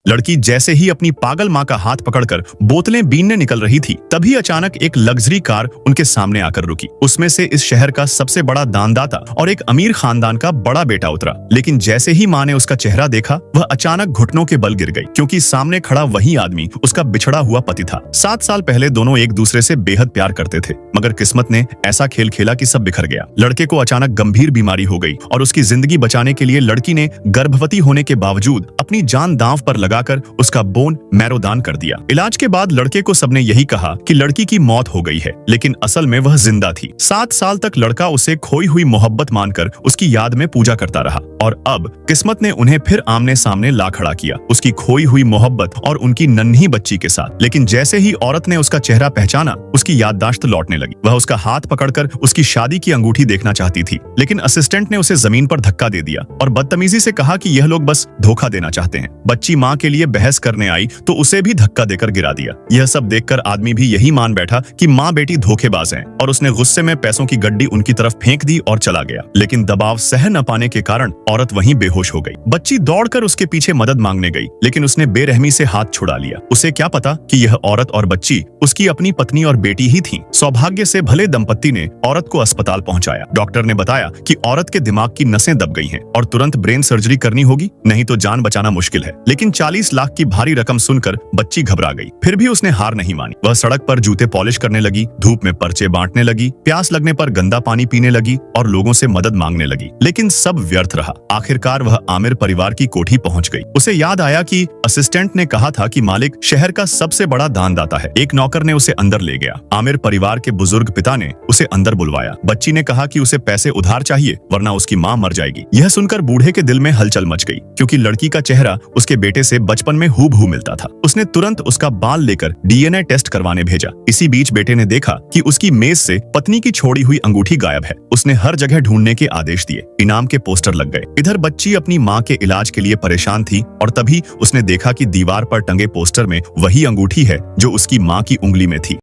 लड़की जैसे ही अपनी पागल माँ का हाथ पकड़कर बोतलें बीनने निकल रही थी, तभी अचानक एक लग्जरी कार उनके सामने आकर रुकी। उसमें से इस शहर का सबसे बड़ा दानदाता और एक अमीर खानदान का बड़ा बेटा उतरा। लेकिन जैसे ही माँ ने उसका चेहरा देखा, वह अचानक घुटनों के बल गिर गई, क्योंकि सामने खड़ा वही आदमी उसका बिछड़ा हुआ पति था। 7 साल पहले दोनों एक दूसरे से बेहद प्यार करते थे, मगर किस्मत ने ऐसा खेल खेला कि सब बिखर गया। लड़के को अचानक गंभीर बीमारी हो गई और उसकी जिंदगी बचाने के लिए लड़की ने गर्भवती होने के बावजूद अपनी जान दांव पर लगाकर उसका बोन मैरो दान कर दिया। इलाज के बाद लड़के को सबने यही कहा कि लड़की की मौत हो गई है, लेकिन असल में वह जिंदा थी। 7 साल तक लड़का उसे खोई हुई मोहब्बत मानकर उसकी याद में पूजा करता रहा, और अब किस्मत ने उन्हें फिर आमने सामने ला खड़ा किया, उसकी खोई हुई मोहब्बत और उनकी नन्ही बच्ची के साथ। लेकिन जैसे ही औरत ने उसका चेहरा पहचाना, उसकी याददाश्त लौटने लगी। वह उसका हाथ पकड़कर उसकी शादी की अंगूठी देखना चाहती थी, लेकिन असिस्टेंट ने उसे जमीन पर धक्का दे दिया और बदतमीजी से कहा कि यह लोग बस धोखा देना चाहते हैं। बच्ची माँ के लिए बहस करने आई तो उसे भी धक्का देकर गिरा दिया। यह सब देखकर आदमी भी यही मान बैठा कि माँ बेटी धोखेबाज हैं, और उसने गुस्से में पैसों की गड्डी उनकी तरफ फेंक दी और चला गया। लेकिन दबाव सह न पाने के कारण औरत वहीं बेहोश हो गई। बच्ची दौड़कर उसके पीछे मदद मांगने गई, लेकिन उसने बेरहमी से हाथ छुड़ा लिया। उसे क्या पता कि यह औरत और बच्ची उसकी अपनी पत्नी और बेटी ही थी। सौभाग्य से भले दंपत्ति ने औरत को अस्पताल पहुंचाया। डॉक्टर ने बताया कि औरत के दिमाग की नसें दब गई हैं और तुरंत ब्रेन सर्जरी करनी होगी, नहीं तो जान बचाना मुश्किल है। लेकिन 40 लाख की भारी रकम सुनकर बच्ची घबरा गई। फिर भी उसने हार नहीं मानी। वह सड़क पर जूते पॉलिश करने लगी, धूप में पर्चे बांटने लगी, प्यास लगने पर गंदा पानी पीने लगी और लोगों से मदद मांगने लगी। लेकिन सब व्यर्थ रहा। आखिरकार वह आमिर परिवार की कोठी पहुंच गई। उसे याद आया कि असिस्टेंट ने कहा था कि मालिक शहर का सबसे बड़ा दानदाता है। एक नौकर ने उसे अंदर ले गया। आमिर परिवार के बुजुर्ग पिता ने उसे अंदर बुलवाया। बच्ची ने कहा कि उसे पैसे उधार चाहिए, वरना उसकी माँ मर जाएगी। यह सुनकर बूढ़े के दिल में हलचल मच गई, क्योंकि लड़की का चेहरा उसके बेटे से बचपन में हूबहू मिलता था। उसने तुरंत उसका बाल लेकर डीएनए टेस्ट करवाने भेजा। इसी बीच बेटे ने देखा कि उसकी मेज से पत्नी की छोड़ी हुई अंगूठी गायब है। उसने हर जगह ढूंढने के आदेश दिए। इनाम के पोस्टर लग गए। इधर बच्ची अपनी माँ के इलाज के लिए परेशान थी, और तभी उसने देखा कि दीवार पर टंगे पोस्टर में वही अंगूठी है जो उसकी माँ की उंगली में थी।